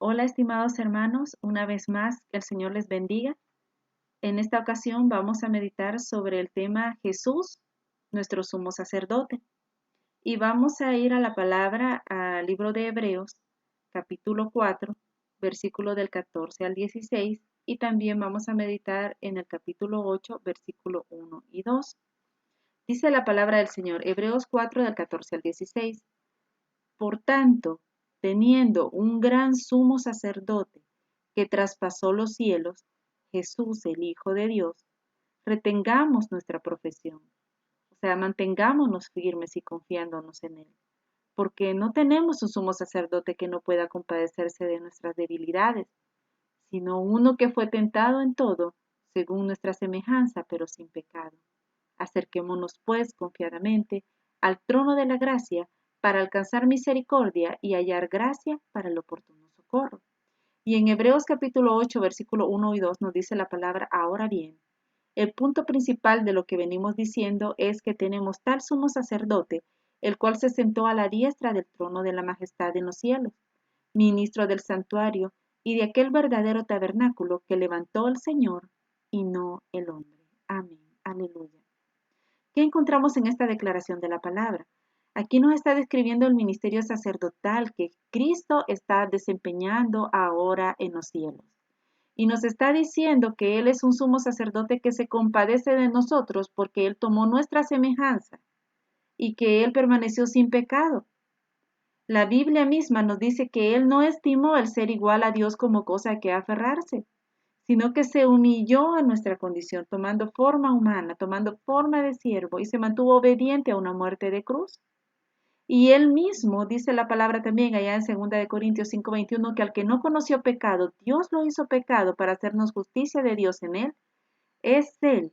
Hola, estimados hermanos, una vez más, que el Señor les bendiga. En esta ocasión vamos a meditar sobre el tema Jesús, nuestro sumo sacerdote. Y vamos a ir a la palabra, al libro de Hebreos, capítulo 4, versículo del 14 al 16, y también vamos a meditar en el capítulo 8, versículo 1 y 2. Dice la palabra del Señor, Hebreos 4, del 14 al 16. Por tanto, teniendo un gran sumo sacerdote que traspasó los cielos, Jesús, el Hijo de Dios, retengamos nuestra profesión. O sea, mantengámonos firmes y confiándonos en Él, porque no tenemos un sumo sacerdote que no pueda compadecerse de nuestras debilidades, sino uno que fue tentado en todo, según nuestra semejanza, pero sin pecado. Acerquémonos, pues, confiadamente al trono de la gracia para alcanzar misericordia y hallar gracia para el oportuno socorro. Y en Hebreos capítulo 8, versículo 1 y 2 nos dice la palabra ahora bien. El punto principal de lo que venimos diciendo es que tenemos tal sumo sacerdote, el cual se sentó a la diestra del trono de la majestad en los cielos, ministro del santuario y de aquel verdadero tabernáculo que levantó el Señor y no el hombre. Amén. Aleluya. ¿Qué encontramos en esta declaración de la palabra? Aquí nos está describiendo el ministerio sacerdotal que Cristo está desempeñando ahora en los cielos. Y nos está diciendo que Él es un sumo sacerdote que se compadece de nosotros porque Él tomó nuestra semejanza y que Él permaneció sin pecado. La Biblia misma nos dice que Él no estimó el ser igual a Dios como cosa a que aferrarse, sino que se humilló a nuestra condición, tomando forma humana, tomando forma de siervo, y se mantuvo obediente a una muerte de cruz. Y él mismo, dice la palabra también allá en 2 Corintios 5:21, que al que no conoció pecado, Dios lo hizo pecado para hacernos justicia de Dios en él. Es él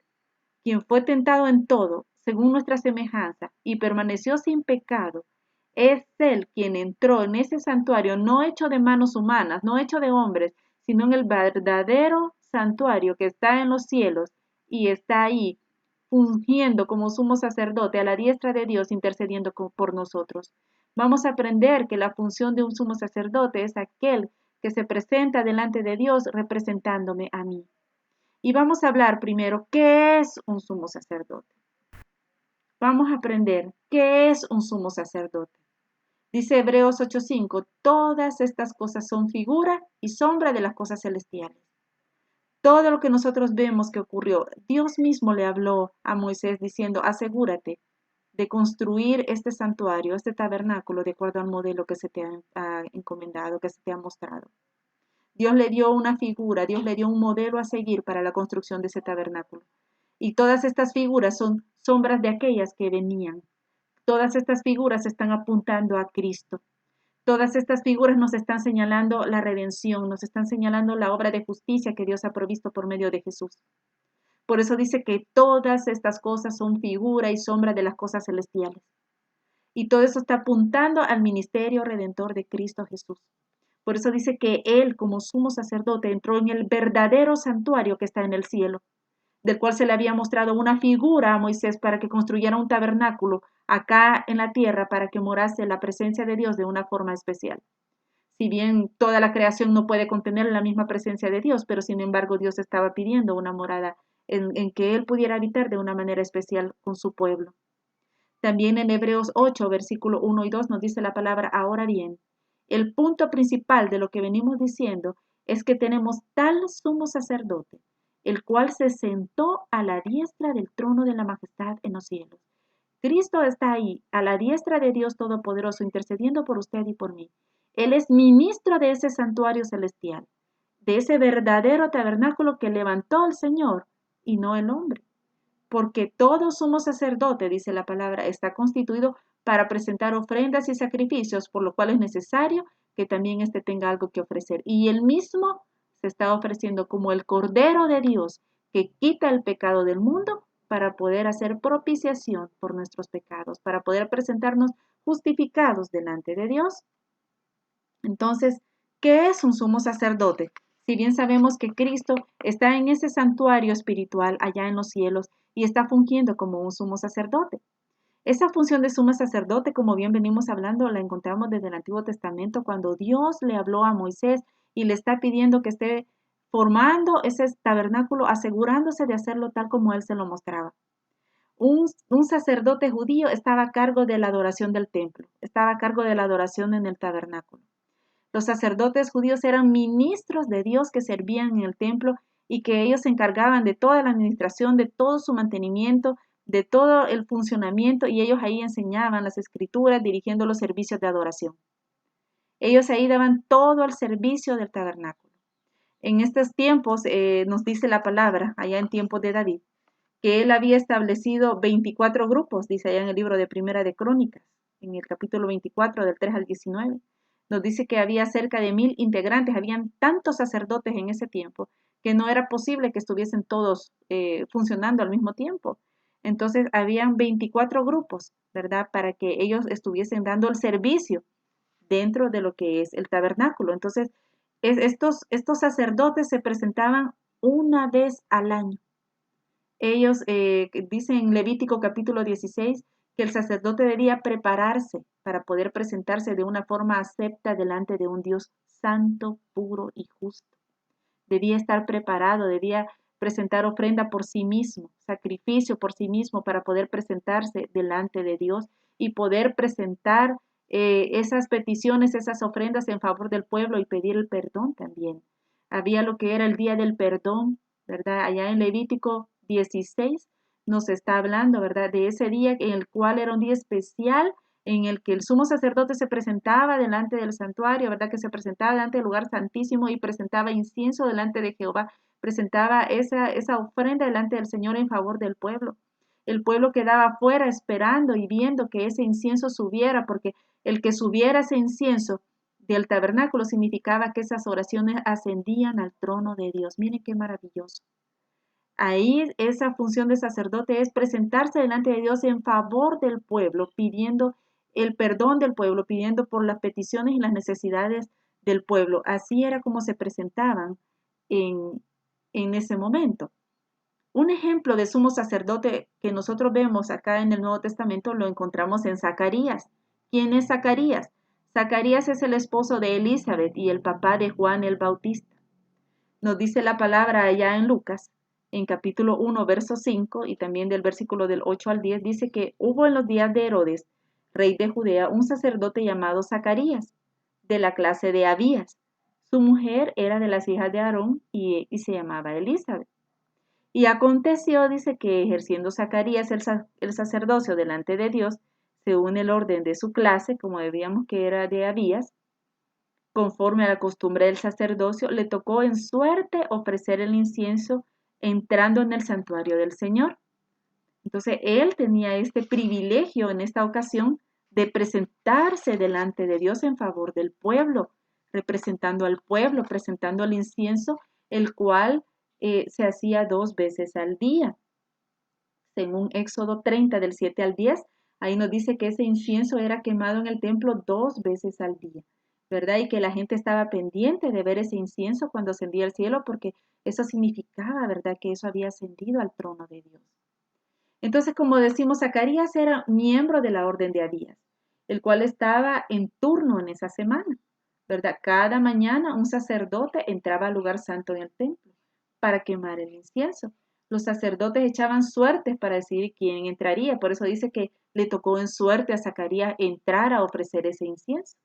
quien fue tentado en todo, según nuestra semejanza, y permaneció sin pecado. Es Él quien entró en ese santuario, no hecho de manos humanas, no hecho de hombres, sino en el verdadero santuario que está en los cielos y está ahí, fungiendo como sumo sacerdote a la diestra de Dios, intercediendo por nosotros. Vamos a aprender que la función de un sumo sacerdote es aquel que se presenta delante de Dios representándome a mí. Y vamos a hablar primero, ¿qué es un sumo sacerdote? Vamos a aprender, ¿qué es un sumo sacerdote? Dice Hebreos 8:5, todas estas cosas son figura y sombra de las cosas celestiales. Todo lo que nosotros vemos que ocurrió, Dios mismo le habló a Moisés diciendo, asegúrate de construir este santuario, este tabernáculo, de acuerdo al modelo que se te ha encomendado, que se te ha mostrado. Dios le dio una figura, Dios le dio un modelo a seguir para la construcción de ese tabernáculo. Y todas estas figuras son sombras de aquellas que venían. Todas estas figuras están apuntando a Cristo. Todas estas figuras nos están señalando la redención, nos están señalando la obra de justicia que Dios ha provisto por medio de Jesús. Por eso dice que todas estas cosas son figura y sombra de las cosas celestiales. Y todo eso está apuntando al ministerio redentor de Cristo Jesús. Por eso dice que Él, como sumo sacerdote, entró en el verdadero santuario que está en el cielo, del cual se le había mostrado una figura a Moisés para que construyera un tabernáculo acá en la tierra para que morase la presencia de Dios de una forma especial. Si bien toda la creación no puede contener la misma presencia de Dios, pero sin embargo Dios estaba pidiendo una morada en que Él pudiera habitar de una manera especial con su pueblo. También en Hebreos 8, versículo 1 y 2 nos dice la palabra, ahora bien, el punto principal de lo que venimos diciendo es que tenemos tal sumo sacerdote, el cual se sentó a la diestra del trono de la majestad en los cielos. Cristo está ahí, a la diestra de Dios Todopoderoso, intercediendo por usted y por mí. Él es ministro de ese santuario celestial, de ese verdadero tabernáculo que levantó el Señor y no el hombre. Porque todo sumo sacerdote, dice la palabra, está constituido para presentar ofrendas y sacrificios, por lo cual es necesario que también éste tenga algo que ofrecer. Y él mismo se está ofreciendo como el Cordero de Dios que quita el pecado del mundo para poder hacer propiciación por nuestros pecados, para poder presentarnos justificados delante de Dios. Entonces, ¿qué es un sumo sacerdote? Si bien sabemos que Cristo está en ese santuario espiritual allá en los cielos y está fungiendo como un sumo sacerdote. Esa función de sumo sacerdote, como bien venimos hablando, la encontramos desde el Antiguo Testamento cuando Dios le habló a Moisés y le está pidiendo que esté formando ese tabernáculo, asegurándose de hacerlo tal como él se lo mostraba. Un sacerdote judío estaba a cargo de la adoración del templo, estaba a cargo de la adoración en el tabernáculo. Los sacerdotes judíos eran ministros de Dios que servían en el templo y que ellos se encargaban de toda la administración, de todo su mantenimiento, de todo el funcionamiento, y ellos ahí enseñaban las escrituras dirigiendo los servicios de adoración. Ellos ahí daban todo al servicio del tabernáculo. En estos tiempos nos dice la palabra, allá en tiempos de David, que él había establecido 24 grupos, dice allá en el libro de Primera de Crónicas, en el capítulo 24 del 3 al 19. Nos dice que había cerca de 1000 integrantes, habían tantos sacerdotes en ese tiempo que no era posible que estuviesen todos funcionando al mismo tiempo. Entonces, habían 24 grupos, ¿verdad? Para que ellos estuviesen dando el servicio dentro de lo que es el tabernáculo. Entonces, estos sacerdotes se presentaban una vez al año. Ellos dicen en Levítico capítulo 16 que el sacerdote debía prepararse para poder presentarse de una forma acepta delante de un Dios santo, puro y justo. Debía estar preparado, debía presentar ofrenda por sí mismo, sacrificio por sí mismo para poder presentarse delante de Dios y poder presentar esas peticiones, esas ofrendas en favor del pueblo y pedir el perdón también. Había lo que era el día del perdón, ¿verdad? Allá en Levítico 16 nos está hablando, ¿verdad? De ese día en el cual era un día especial en el que el sumo sacerdote se presentaba delante del santuario, ¿verdad? Que se presentaba delante del lugar santísimo y presentaba incienso delante de Jehová, presentaba esa ofrenda delante del Señor en favor del pueblo. El pueblo quedaba afuera esperando y viendo que ese incienso subiera, porque el que subiera ese incienso del tabernáculo significaba que esas oraciones ascendían al trono de Dios. Miren qué maravilloso. Ahí esa función de sacerdote es presentarse delante de Dios en favor del pueblo, pidiendo el perdón del pueblo, pidiendo por las peticiones y las necesidades del pueblo. Así era como se presentaban en ese momento. Un ejemplo de sumo sacerdote que nosotros vemos acá en el Nuevo Testamento lo encontramos en Zacarías. ¿Quién es Zacarías? Zacarías es el esposo de Elizabeth y el papá de Juan el Bautista. Nos dice la palabra allá en Lucas, en capítulo 1, verso 5, y también del versículo del 8 al 10, dice que hubo en los días de Herodes, rey de Judea, un sacerdote llamado Zacarías, de la clase de Abías. Su mujer era de las hijas de Aarón y se llamaba Elizabeth. Y aconteció, dice, que ejerciendo Zacarías el sacerdocio delante de Dios, según el orden de su clase, como debíamos que era de Abías, conforme a la costumbre del sacerdocio, le tocó en suerte ofrecer el incienso entrando en el santuario del Señor. Entonces, él tenía este privilegio en esta ocasión de presentarse delante de Dios en favor del pueblo, representando al pueblo, presentando el incienso, el cual se hacía 2 veces al día. Según Éxodo 30 del 7 al 10, ahí nos dice que ese incienso era quemado en el templo 2 veces al día, ¿verdad? Y que la gente estaba pendiente de ver ese incienso cuando ascendía al cielo, porque eso significaba, ¿verdad?, que eso había ascendido al trono de Dios. Entonces, como decimos, Zacarías era miembro de la orden de Abías, el cual estaba en turno en esa semana, ¿verdad? Cada mañana un sacerdote entraba al lugar santo en el templo para quemar el incienso. Los sacerdotes echaban suertes para decidir quién entraría, por eso dice que le tocó en suerte a Zacarías entrar a ofrecer ese incienso.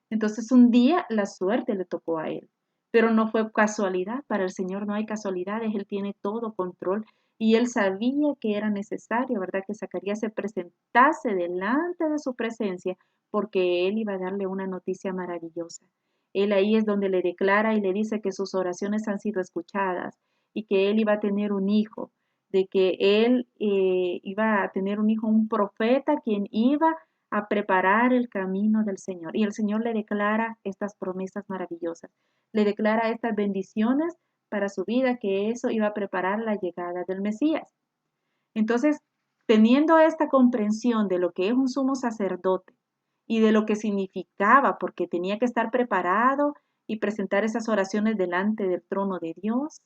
Entonces un día la suerte le tocó a él, pero no fue casualidad. Para el Señor no hay casualidades, Él tiene todo control y Él sabía que era necesario, ¿verdad?, que Zacarías se presentase delante de su presencia porque Él iba a darle una noticia maravillosa. Él ahí es donde le declara y le dice que sus oraciones han sido escuchadas y que Él iba a tener un hijo, de que Él iba a tener un hijo, un profeta, quien iba a preparar el camino del Señor. Y el Señor le declara estas promesas maravillosas, le declara estas bendiciones para su vida, que eso iba a preparar la llegada del Mesías. Entonces, teniendo esta comprensión de lo que es un sumo sacerdote y de lo que significaba, porque tenía que estar preparado y presentar esas oraciones delante del trono de Dios,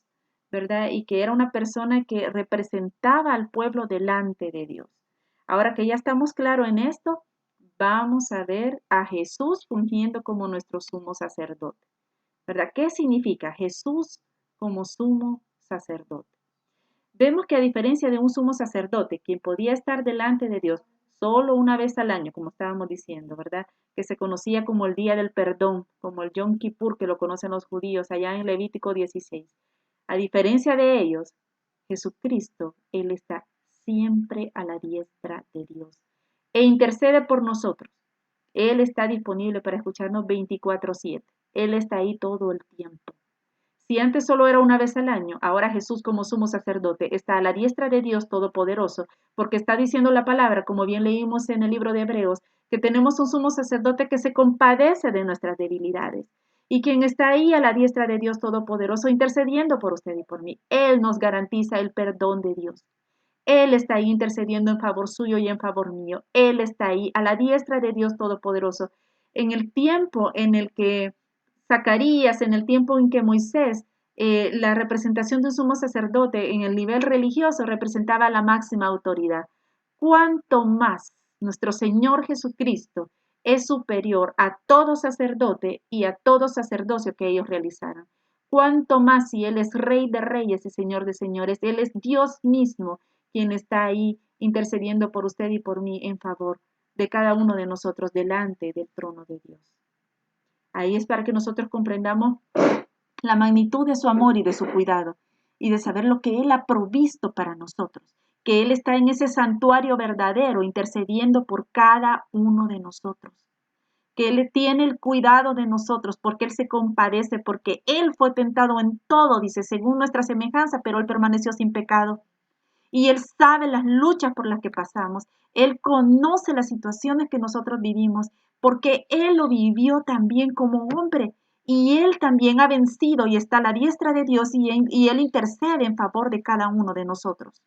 ¿verdad? Y que era una persona que representaba al pueblo delante de Dios. Ahora que ya estamos claros en esto, vamos a ver a Jesús fungiendo como nuestro sumo sacerdote, ¿verdad? ¿Qué significa Jesús como sumo sacerdote? Vemos que a diferencia de un sumo sacerdote, quien podía estar delante de Dios solo una vez al año, como estábamos diciendo, ¿verdad? Que se conocía como el Día del Perdón, como el Yom Kippur, que lo conocen los judíos allá en Levítico 16. A diferencia de ellos, Jesucristo, Él está siempre a la diestra de Dios e intercede por nosotros. Él está disponible para escucharnos 24/7. Él está ahí todo el tiempo. Si antes solo era una vez al año, ahora Jesús como sumo sacerdote está a la diestra de Dios Todopoderoso, porque está diciendo la palabra, como bien leímos en el libro de Hebreos, que tenemos un sumo sacerdote que se compadece de nuestras debilidades y quien está ahí a la diestra de Dios Todopoderoso intercediendo por usted y por mí. Él nos garantiza el perdón de Dios. Él está ahí intercediendo en favor suyo y en favor mío. Él está ahí a la diestra de Dios Todopoderoso. En el tiempo en el que Zacarías, en el tiempo en que Moisés, la representación de un sumo sacerdote en el nivel religioso representaba la máxima autoridad. Cuanto más nuestro Señor Jesucristo es superior a todo sacerdote y a todo sacerdocio que ellos realizaran. Cuanto más si Él es Rey de Reyes y Señor de Señores, Él es Dios mismo quien está ahí intercediendo por usted y por mí en favor de cada uno de nosotros delante del trono de Dios. Ahí es para que nosotros comprendamos la magnitud de su amor y de su cuidado y de saber lo que Él ha provisto para nosotros, que Él está en ese santuario verdadero intercediendo por cada uno de nosotros, que Él tiene el cuidado de nosotros porque Él se compadece, porque Él fue tentado en todo, dice, según nuestra semejanza, pero Él permaneció sin pecado. Y Él sabe las luchas por las que pasamos. Él conoce las situaciones que nosotros vivimos, porque Él lo vivió también como hombre. Y Él también ha vencido y está a la diestra de Dios y Él intercede en favor de cada uno de nosotros.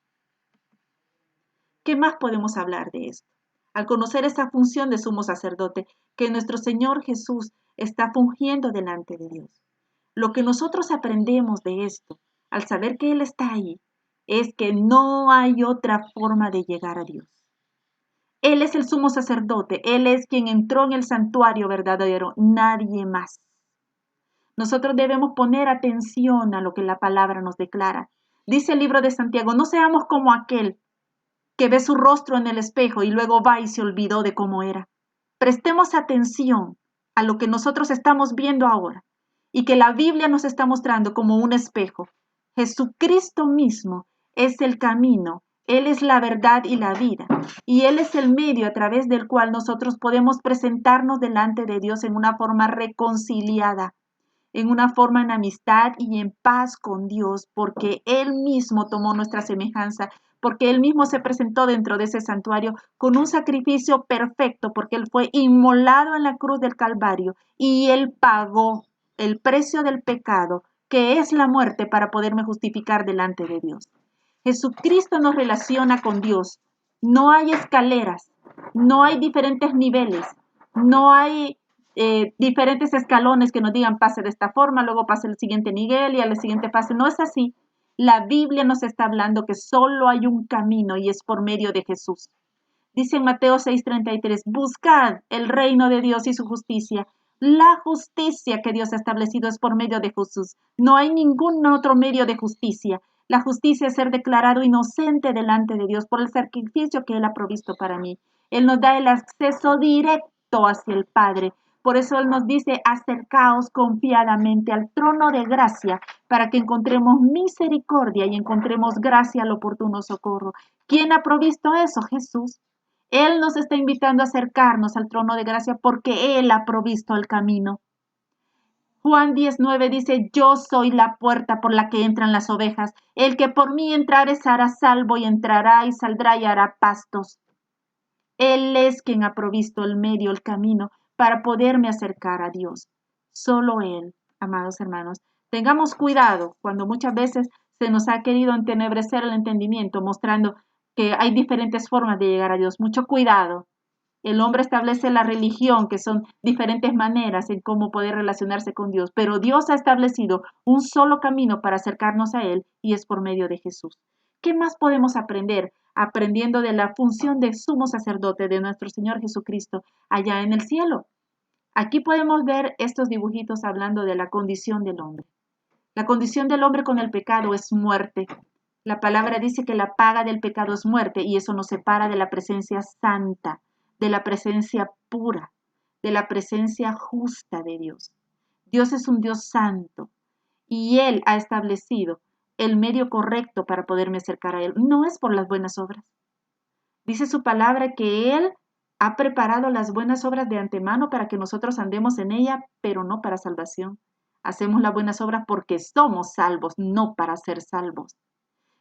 ¿Qué más podemos hablar de esto? Al conocer esa función de sumo sacerdote que nuestro Señor Jesús está fungiendo delante de Dios. Lo que nosotros aprendemos de esto, al saber que Él está ahí, es que no hay otra forma de llegar a Dios. Él es el sumo sacerdote, Él es quien entró en el santuario verdadero, nadie más. Nosotros debemos poner atención a lo que la palabra nos declara. Dice el libro de Santiago, no seamos como aquel que ve su rostro en el espejo y luego va y se olvidó de cómo era. Prestemos atención a lo que nosotros estamos viendo ahora y que la Biblia nos está mostrando como un espejo. Jesucristo mismo es el camino, Él es la verdad y la vida, y Él es el medio a través del cual nosotros podemos presentarnos delante de Dios en una forma reconciliada, en una forma en amistad y en paz con Dios, porque Él mismo tomó nuestra semejanza, porque Él mismo se presentó dentro de ese santuario con un sacrificio perfecto, porque Él fue inmolado en la cruz del Calvario y Él pagó el precio del pecado, que es la muerte, para poderme justificar delante de Dios. Jesucristo nos relaciona con Dios. No hay escaleras, no hay diferentes niveles, no hay diferentes escalones que nos digan pase de esta forma, luego pase al siguiente nivel y a la siguiente fase. No es así. La Biblia nos está hablando que solo hay un camino y es por medio de Jesús. Dice en Mateo 6:33, buscad el reino de Dios y su justicia. La justicia que Dios ha establecido es por medio de Jesús. No hay ningún otro medio de justicia. La justicia es ser declarado inocente delante de Dios por el sacrificio que Él ha provisto para mí. Él nos da el acceso directo hacia el Padre. Por eso Él nos dice, acercaos confiadamente al trono de gracia para que encontremos misericordia y encontremos gracia al oportuno socorro. ¿Quién ha provisto eso? Jesús. Él nos está invitando a acercarnos al trono de gracia porque Él ha provisto el camino. Juan 19 dice, yo soy la puerta por la que entran las ovejas. El que por mí entrare será salvo y entrará y saldrá y hará pastos. Él es quien ha provisto el medio, el camino para poderme acercar a Dios. Solo Él, amados hermanos. Tengamos cuidado cuando muchas veces se nos ha querido entenebrecer el entendimiento, mostrando que hay diferentes formas de llegar a Dios. Mucho cuidado. El hombre establece la religión, que son diferentes maneras en cómo poder relacionarse con Dios, pero Dios ha establecido un solo camino para acercarnos a Él y es por medio de Jesús. ¿qué más podemos aprender? Aprendiendo de la función de sumo sacerdote de nuestro Señor Jesucristo allá en el cielo. Aquí podemos ver estos dibujitos hablando de la condición del hombre. La condición del hombre con el pecado es muerte. La palabra dice que la paga del pecado es muerte y eso nos separa de la presencia santa, de la presencia pura, de la presencia justa de Dios. Dios es un Dios santo y Él ha establecido el medio correcto para poderme acercar a Él. No es por las buenas obras. Dice su palabra que Él ha preparado las buenas obras de antemano para que nosotros andemos en ella, pero no para salvación. Hacemos las buenas obras porque somos salvos, no para ser salvos.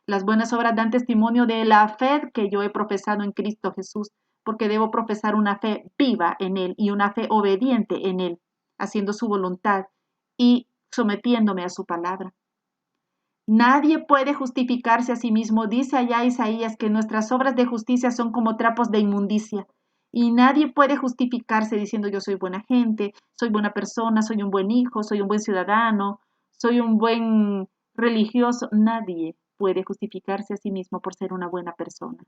Las buenas obras dan testimonio de la fe que yo he profesado en Cristo Jesús, porque debo profesar una fe viva en Él y una fe obediente en Él, haciendo su voluntad y sometiéndome a su palabra. Nadie puede justificarse a sí mismo. Dice allá Isaías que nuestras obras de justicia son como trapos de inmundicia. Y nadie puede justificarse diciendo yo soy buena gente, soy buena persona, soy un buen hijo, soy un buen ciudadano, soy un buen religioso. Nadie puede justificarse a sí mismo por ser una buena persona.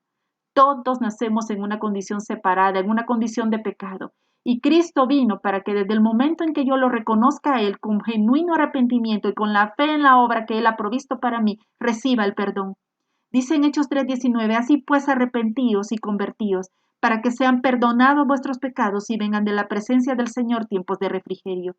Todos nacemos en una condición separada, en una condición de pecado. Y Cristo vino para que desde el momento en que yo lo reconozca a Él con genuino arrepentimiento y con la fe en la obra que Él ha provisto para mí, reciba el perdón. Dice en Hechos 3:19, así pues arrepentíos y convertíos, para que sean perdonados vuestros pecados y vengan de la presencia del Señor tiempos de refrigerio.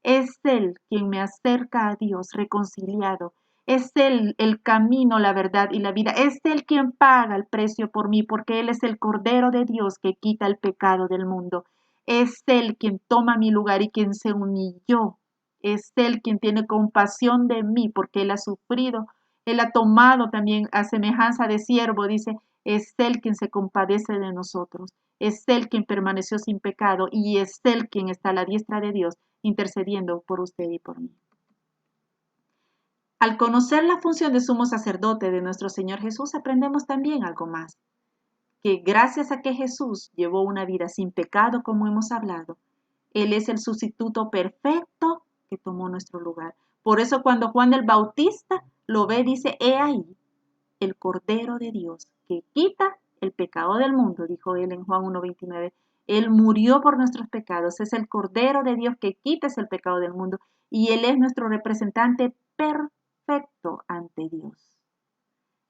Es Él quien me acerca a Dios reconciliado. Es Él el camino, la verdad y la vida. Es Él quien paga el precio por mí, porque Él es el Cordero de Dios que quita el pecado del mundo. Es Él quien toma mi lugar y quien se humilló. Es Él quien tiene compasión de mí, porque Él ha sufrido. Él ha tomado también a semejanza de siervo, dice, es Él quien se compadece de nosotros. Es Él quien permaneció sin pecado y es Él quien está a la diestra de Dios intercediendo por usted y por mí. Al conocer la función de sumo sacerdote de nuestro Señor Jesús, aprendemos también algo más, que gracias a que Jesús llevó una vida sin pecado, como hemos hablado, Él es el sustituto perfecto que tomó nuestro lugar. Por eso cuando Juan el Bautista lo ve, dice, he ahí el Cordero de Dios que quita el pecado del mundo, dijo él en Juan 1:29. Él murió por nuestros pecados, es el Cordero de Dios que quita el pecado del mundo y Él es nuestro representante perfecto ante Dios.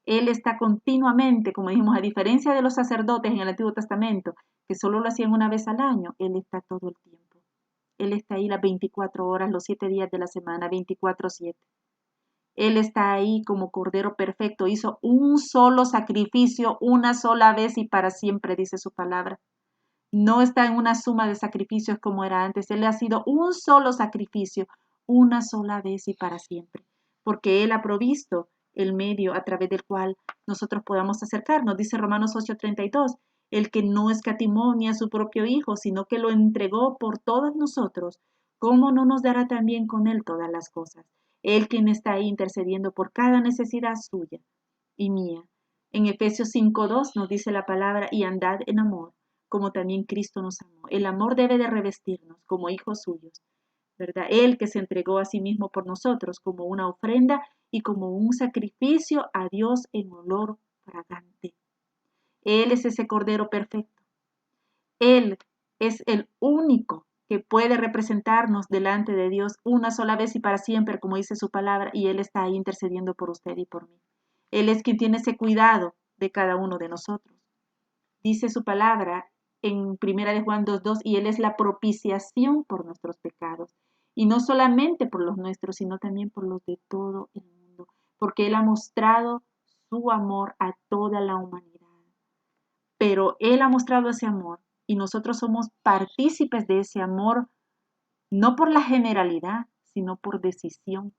Él está continuamente, como dijimos, a diferencia de los sacerdotes en el Antiguo Testamento, que solo lo hacían una vez al año, Él está todo el tiempo. Él está ahí las 24 horas, los 7 días de la semana, 24/7. Él está ahí como Cordero perfecto, hizo un solo sacrificio, una sola vez y para siempre, dice su palabra. No está en una suma de sacrificios como era antes. Él ha sido un solo sacrificio, una sola vez y para siempre, porque Él ha provisto el medio a través del cual nosotros podamos acercarnos. Dice Romanos 8:32, el que no escatimó ni a su propio Hijo, sino que lo entregó por todos nosotros, ¿cómo no nos dará también con Él todas las cosas? Él quien está ahí intercediendo por cada necesidad suya y mía. En Efesios 5:2 nos dice la palabra, y andad en amor, como también Cristo nos amó. El amor debe de revestirnos como hijos suyos, ¿verdad? Él que se entregó a sí mismo por nosotros como una ofrenda y como un sacrificio a Dios en olor fragante. Él es ese Cordero perfecto. Él es el único que puede representarnos delante de Dios una sola vez y para siempre, como dice su palabra, y Él está ahí intercediendo por usted y por mí. Él es quien tiene ese cuidado de cada uno de nosotros. Dice su palabra en 1 de Juan 2:2, y Él es la propiciación por nuestros pecados. Y no solamente por los nuestros, sino también por los de todo el mundo, porque Él ha mostrado su amor a toda la humanidad. Pero Él ha mostrado ese amor y nosotros somos partícipes de ese amor, no por la generalidad, sino por decisión,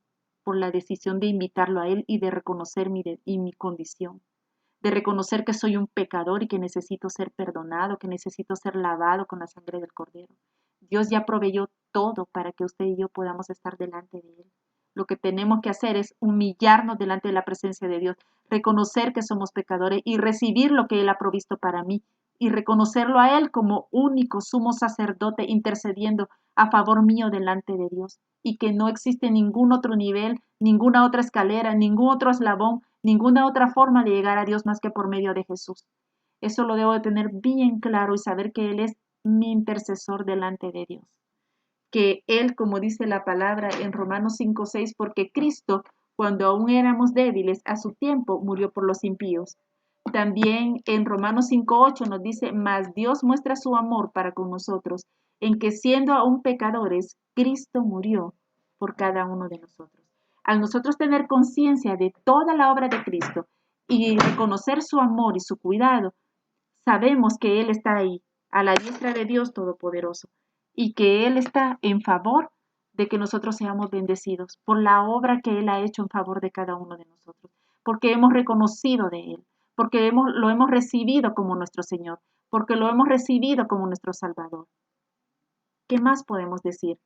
por la decisión de invitarlo a Él y de reconocer mi condición, de reconocer que soy un pecador y que necesito ser perdonado, que necesito ser lavado con la sangre del Cordero. Dios ya proveyó todo para que usted y yo podamos estar delante de Él. Lo que tenemos que hacer es humillarnos delante de la presencia de Dios, reconocer que somos pecadores y recibir lo que Él ha provisto para mí y reconocerlo a Él como único sumo sacerdote intercediendo a favor mío delante de Dios y que no existe ningún otro nivel, ninguna otra escalera, ningún otro eslabón ninguna otra forma de llegar a Dios más que por medio de Jesús. Eso lo debo de tener bien claro y saber que Él es mi intercesor delante de Dios. Que Él, como dice la palabra en Romanos 5:6, porque Cristo, cuando aún éramos débiles, a su tiempo murió por los impíos. También en Romanos 5:8 nos dice, mas Dios muestra su amor para con nosotros, en que siendo aún pecadores, Cristo murió por cada uno de nosotros. Al nosotros tener conciencia de toda la obra de Cristo y reconocer su amor y su cuidado, sabemos que Él está ahí, a la diestra de Dios Todopoderoso, y que Él está en favor de que nosotros seamos bendecidos por la obra que Él ha hecho en favor de cada uno de nosotros, porque hemos reconocido de Él, porque lo hemos recibido como nuestro Señor, porque lo hemos recibido como nuestro Salvador. ¿Qué más podemos decir?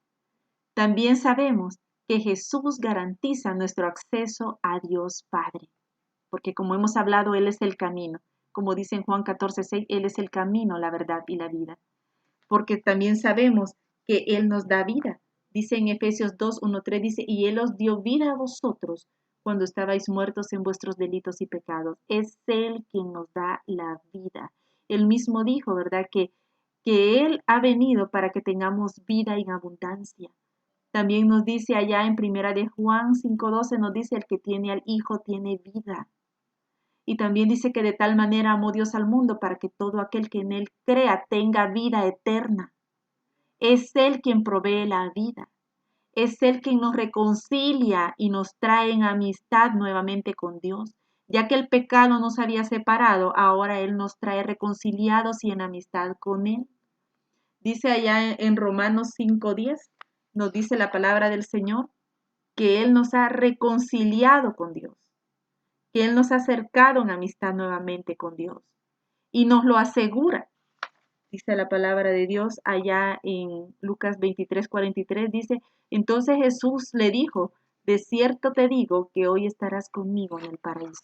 También sabemos que Jesús garantiza nuestro acceso a Dios Padre, porque como hemos hablado, Él es el camino. Como dice en Juan 14:6, Él es el camino, la verdad y la vida. Porque también sabemos que Él nos da vida. Dice en Efesios 2:1-3, dice, y Él os dio vida a vosotros cuando estabais muertos en vuestros delitos y pecados. Es Él quien nos da la vida. Él mismo dijo, ¿verdad? Que Él ha venido para que tengamos vida en abundancia. También nos dice allá en primera de Juan 5:12, nos dice, el que tiene al Hijo tiene vida. Y también dice que de tal manera amó Dios al mundo para que todo aquel que en Él crea tenga vida eterna. Es Él quien provee la vida. Es Él quien nos reconcilia y nos trae en amistad nuevamente con Dios. Ya que el pecado nos había separado, ahora Él nos trae reconciliados y en amistad con Él. Dice allá en Romanos 5:10, nos dice la palabra del Señor, que Él nos ha reconciliado con Dios, que Él nos ha acercado en amistad nuevamente con Dios y nos lo asegura. Dice la palabra de Dios allá en Lucas 23:43, dice, entonces Jesús le dijo, de cierto te digo que hoy estarás conmigo en el paraíso.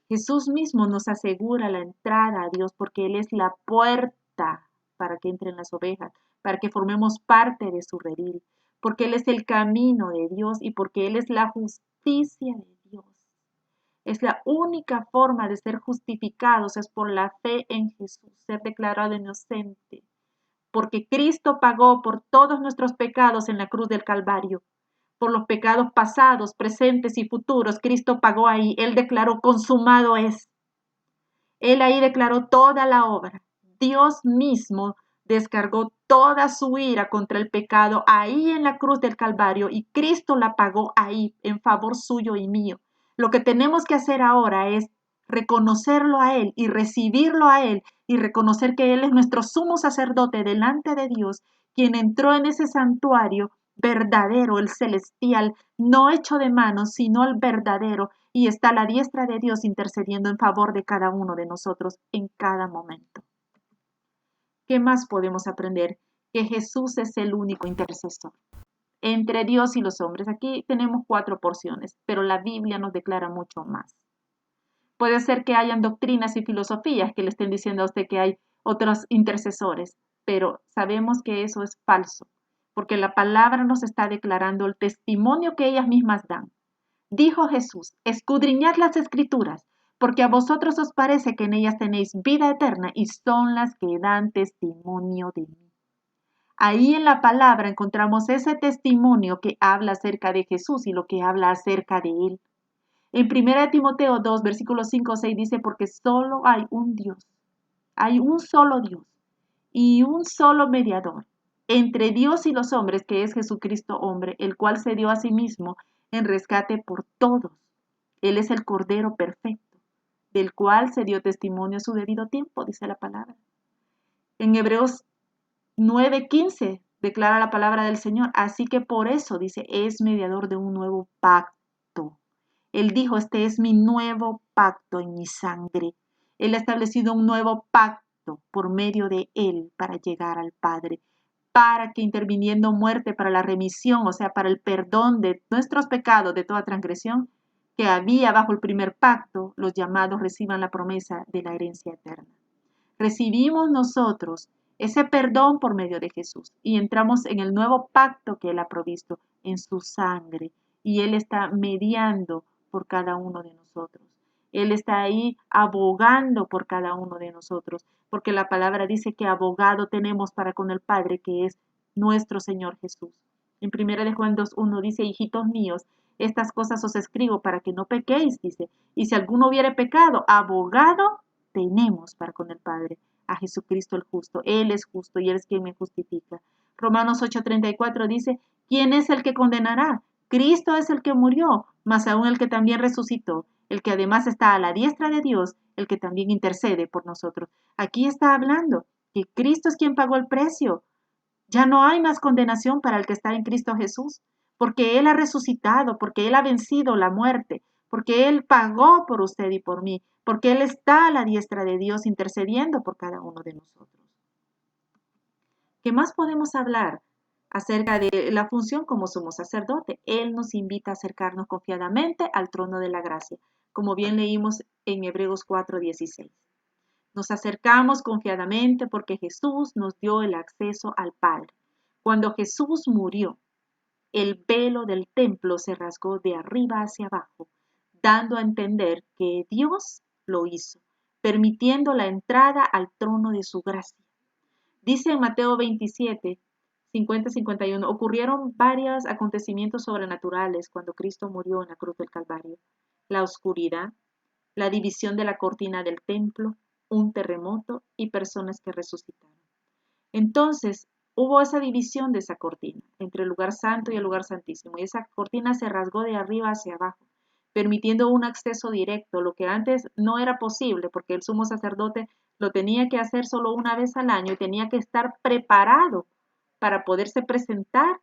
Jesús mismo nos asegura la entrada a Dios porque Él es la puerta para que entren las ovejas, para que formemos parte de su redil, porque Él es el camino de Dios y porque Él es la justicia de Dios. Es la única forma de ser justificados, es por la fe en Jesús, ser declarado inocente, porque Cristo pagó por todos nuestros pecados en la cruz del Calvario. Por los pecados pasados, presentes y futuros, Cristo pagó ahí. Él declaró, consumado es. Él ahí declaró toda la obra. Dios mismo descargó toda su ira contra el pecado ahí en la cruz del Calvario y Cristo la pagó ahí en favor suyo y mío. Lo que tenemos que hacer ahora es reconocerlo a Él y recibirlo a Él y reconocer que Él es nuestro sumo sacerdote delante de Dios, quien entró en ese santuario verdadero, el celestial, no hecho de manos, sino el verdadero, y está a la diestra de Dios intercediendo en favor de cada uno de nosotros en cada momento. ¿Qué más podemos aprender? Que Jesús es el único intercesor entre Dios y los hombres. Aquí tenemos 4 porciones, pero la Biblia nos declara mucho más. Puede ser que hayan doctrinas y filosofías que le estén diciendo a usted que hay otros intercesores, pero sabemos que eso es falso, porque la palabra nos está declarando el testimonio que ellas mismas dan. Dijo Jesús, escudriñad las escrituras, porque a vosotros os parece que en ellas tenéis vida eterna y son las que dan testimonio de mí. Ahí en la palabra encontramos ese testimonio que habla acerca de Jesús y lo que habla acerca de Él. En 1 Timoteo 2, versículos 5-6 dice, porque solo hay un Dios, hay un solo Dios y un solo mediador entre Dios y los hombres, que es Jesucristo hombre, el cual se dio a sí mismo en rescate por todos. Él es el Cordero perfecto, del cual se dio testimonio a su debido tiempo, dice la palabra. En Hebreos 9:15 declara la palabra del Señor, así que por eso, dice, es mediador de un nuevo pacto. Él dijo, este es mi nuevo pacto en mi sangre. Él ha establecido un nuevo pacto por medio de Él para llegar al Padre, para que interviniendo muerte para la remisión, o sea, para el perdón de nuestros pecados, de toda transgresión, que había bajo el primer pacto, los llamados reciban la promesa de la herencia eterna. Recibimos nosotros ese perdón por medio de Jesús y entramos en el nuevo pacto que Él ha provisto en su sangre y Él está mediando por cada uno de nosotros. nosotros. Él está ahí abogando por cada uno de nosotros, porque la palabra dice que abogado tenemos para con el Padre, que es nuestro Señor Jesús. En 1 de Juan 2:1 dice, hijitos míos, estas cosas os escribo para que no pequéis, dice, y si alguno hubiere pecado, abogado tenemos para con el Padre, a Jesucristo el justo. Él es justo y Él es quien me justifica. Romanos 8:34 dice, ¿quién es el que condenará? Cristo es el que murió, mas aún el que también resucitó, el que además está a la diestra de Dios, el que también intercede por nosotros. Aquí está hablando que Cristo es quien pagó el precio. Ya no hay más condenación para el que está en Cristo Jesús, porque Él ha resucitado, porque Él ha vencido la muerte, porque Él pagó por usted y por mí, porque Él está a la diestra de Dios intercediendo por cada uno de nosotros. ¿Qué más podemos hablar acerca de la función como sumo sacerdote? Él nos invita a acercarnos confiadamente al trono de la gracia, como bien leímos en Hebreos 4:16. Nos acercamos confiadamente porque Jesús nos dio el acceso al Padre. Cuando Jesús murió, el velo del templo se rasgó de arriba hacia abajo, dando a entender que Dios lo hizo, permitiendo la entrada al trono de su gracia. Dice en Mateo 27, 50-51, ocurrieron varios acontecimientos sobrenaturales cuando Cristo murió en la cruz del Calvario. La oscuridad, la división de la cortina del templo, un terremoto y personas que resucitaron. Entonces hubo esa división de esa cortina entre el lugar santo y el lugar santísimo, y esa cortina se rasgó de arriba hacia abajo, permitiendo un acceso directo, lo que antes no era posible, porque el sumo sacerdote lo tenía que hacer solo una vez al año y tenía que estar preparado para poderse presentar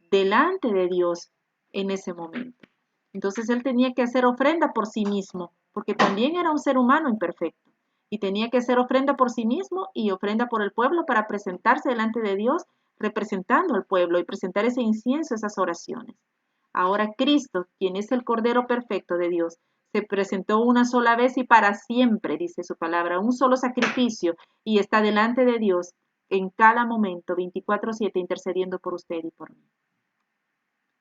delante de Dios en ese momento. Entonces él tenía que hacer ofrenda por sí mismo, porque también era un ser humano imperfecto, y tenía que hacer ofrenda por sí mismo y ofrenda por el pueblo para presentarse delante de Dios representando al pueblo y presentar ese incienso, esas oraciones. Ahora Cristo, quien es el Cordero perfecto de Dios, se presentó una sola vez y para siempre, dice su palabra, un solo sacrificio, y está delante de Dios en cada momento, 24/7, intercediendo por usted y por mí.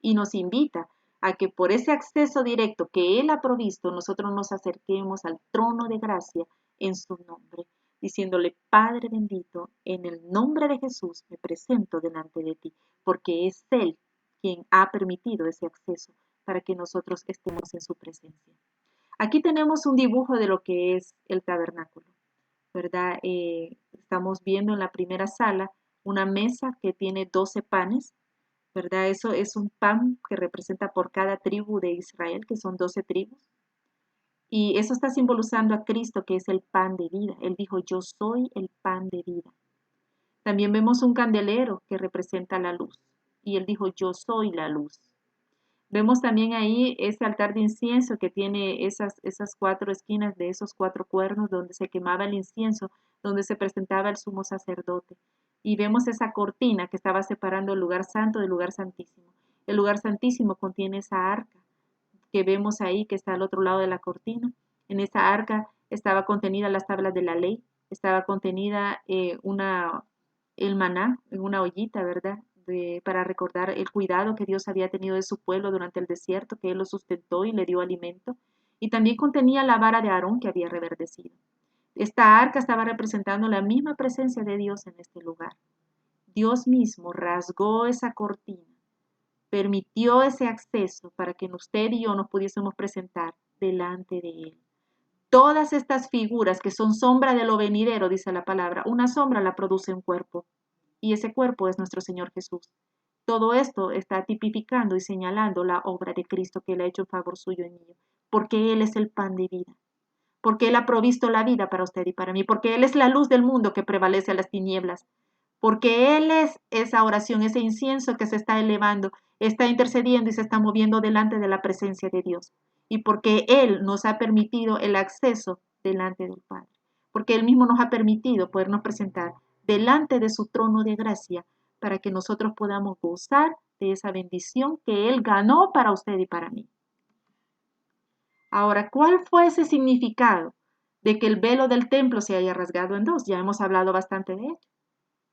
Y nos invita a que por ese acceso directo que Él ha provisto, nosotros nos acerquemos al trono de gracia en su nombre, diciéndole, Padre bendito, en el nombre de Jesús me presento delante de ti, porque es Él quien ha permitido ese acceso para que nosotros estemos en su presencia. Aquí tenemos un dibujo de lo que es el tabernáculo, ¿verdad? Estamos viendo en la primera sala una mesa que tiene 12 panes, ¿verdad? Eso es un pan que representa por cada tribu de Israel, que son 12 tribus. Y eso está simbolizando a Cristo, que es el pan de vida. Él dijo, yo soy el pan de vida. También vemos un candelero que representa la luz. Y él dijo, yo soy la luz. Vemos también ahí ese altar de incienso que tiene esas 4 esquinas de esos 4 cuernos donde se quemaba el incienso, donde se presentaba el sumo sacerdote. Y vemos esa cortina que estaba separando el lugar santo del lugar santísimo. El lugar santísimo contiene esa arca que vemos ahí que está al otro lado de la cortina. En esa arca estaba contenida las tablas de la ley, estaba contenida el maná en una ollita, ¿verdad? Para recordar el cuidado que Dios había tenido de su pueblo durante el desierto, que Él lo sustentó y le dio alimento. Y también contenía la vara de Aarón que había reverdecido. Esta arca estaba representando la misma presencia de Dios en este lugar. Dios mismo rasgó esa cortina, permitió ese acceso para que usted y yo nos pudiésemos presentar delante de Él. Todas estas figuras que son sombra de lo venidero, dice la palabra, una sombra la produce un cuerpo, y ese cuerpo es nuestro Señor Jesús. Todo esto está tipificando y señalando la obra de Cristo que Él ha hecho en favor suyo y mío, porque Él es el pan de vida, porque Él ha provisto la vida para usted y para mí, porque Él es la luz del mundo que prevalece a las tinieblas, porque Él es esa oración, ese incienso que se está elevando, está intercediendo y se está moviendo delante de la presencia de Dios, y porque Él nos ha permitido el acceso delante del Padre, porque Él mismo nos ha permitido podernos presentar delante de su trono de gracia para que nosotros podamos gozar de esa bendición que Él ganó para usted y para mí. Ahora, ¿cuál fue ese significado de que el velo del templo se haya rasgado en dos? Ya hemos hablado bastante de ello.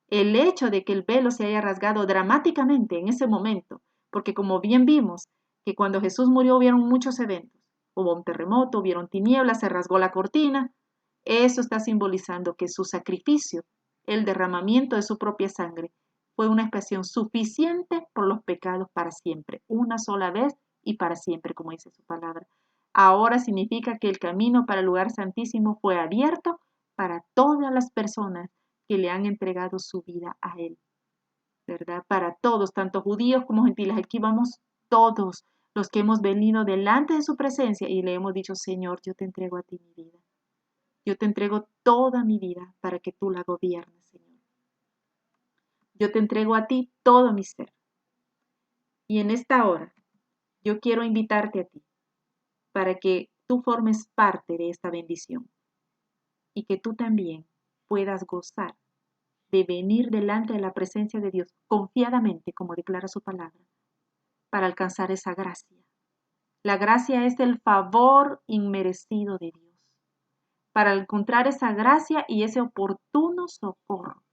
El hecho de que el velo se haya rasgado dramáticamente en ese momento, porque como bien vimos que cuando Jesús murió hubieron muchos eventos, hubo un terremoto, hubieron tinieblas, se rasgó la cortina. Eso está simbolizando que su sacrificio, el derramamiento de su propia sangre, fue una expiación suficiente por los pecados para siempre, una sola vez y para siempre, como dice su palabra. Ahora significa que el camino para el lugar santísimo fue abierto para todas las personas que le han entregado su vida a Él, ¿verdad? Para todos, tanto judíos como gentiles. Aquí vamos todos los que hemos venido delante de su presencia y le hemos dicho, Señor, yo te entrego a ti mi vida. Yo te entrego toda mi vida para que tú la gobiernes, Señor. Yo te entrego a ti todo mi ser. Y en esta hora, yo quiero invitarte a ti para que tú formes parte de esta bendición y que tú también puedas gozar de venir delante de la presencia de Dios confiadamente, como declara su palabra, para alcanzar esa gracia. La gracia es el favor inmerecido de Dios. Para encontrar esa gracia y ese oportuno socorro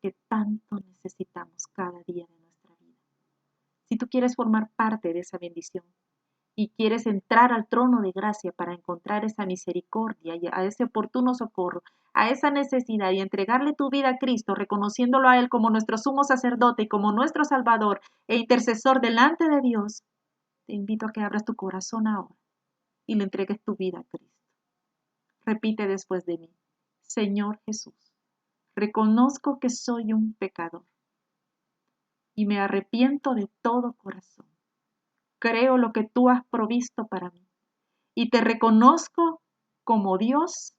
que tanto necesitamos cada día de nuestra vida. Si tú quieres formar parte de esa bendición y quieres entrar al trono de gracia para encontrar esa misericordia y a ese oportuno socorro, a esa necesidad y entregarle tu vida a Cristo, reconociéndolo a Él como nuestro sumo sacerdote y como nuestro Salvador e intercesor delante de Dios, te invito a que abras tu corazón ahora y le entregues tu vida a Cristo. Repite después de mí, Señor Jesús, reconozco que soy un pecador y me arrepiento de todo corazón. Creo lo que tú has provisto para mí y te reconozco como Dios,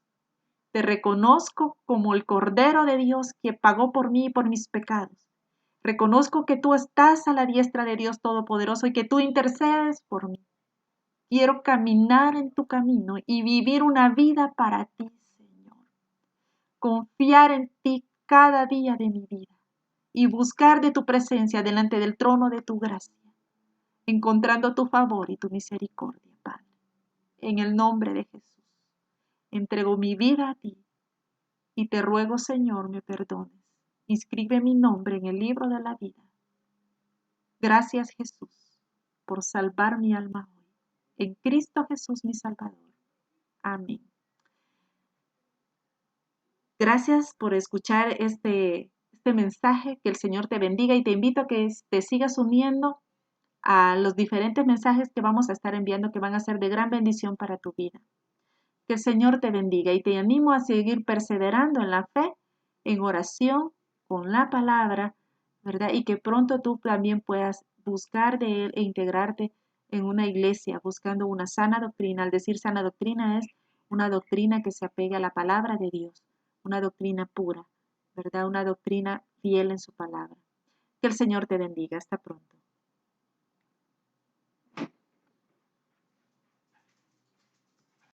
te reconozco como el Cordero de Dios que pagó por mí y por mis pecados. Reconozco que tú estás a la diestra de Dios Todopoderoso y que tú intercedes por mí. Quiero caminar en tu camino y vivir una vida para ti, Señor. Confiar en ti cada día de mi vida y buscar de tu presencia delante del trono de tu gracia, encontrando tu favor y tu misericordia, Padre. En el nombre de Jesús, entrego mi vida a ti y te ruego, Señor, me perdones. Inscribe mi nombre en el libro de la vida. Gracias, Jesús, por salvar mi alma hoy. En Cristo Jesús, mi Salvador. Amén. Gracias por escuchar este mensaje. Que el Señor te bendiga y te invito a que te sigas uniendo a los diferentes mensajes que vamos a estar enviando que van a ser de gran bendición para tu vida. Que el Señor te bendiga y te animo a seguir perseverando en la fe, en oración, con la palabra, ¿verdad? Y que pronto tú también puedas buscar de Él e integrarte en una iglesia buscando una sana doctrina. Al decir sana doctrina es una doctrina que se apegue a la palabra de Dios, una doctrina pura, ¿verdad? Una doctrina fiel en su palabra. Que el Señor te bendiga. Hasta pronto.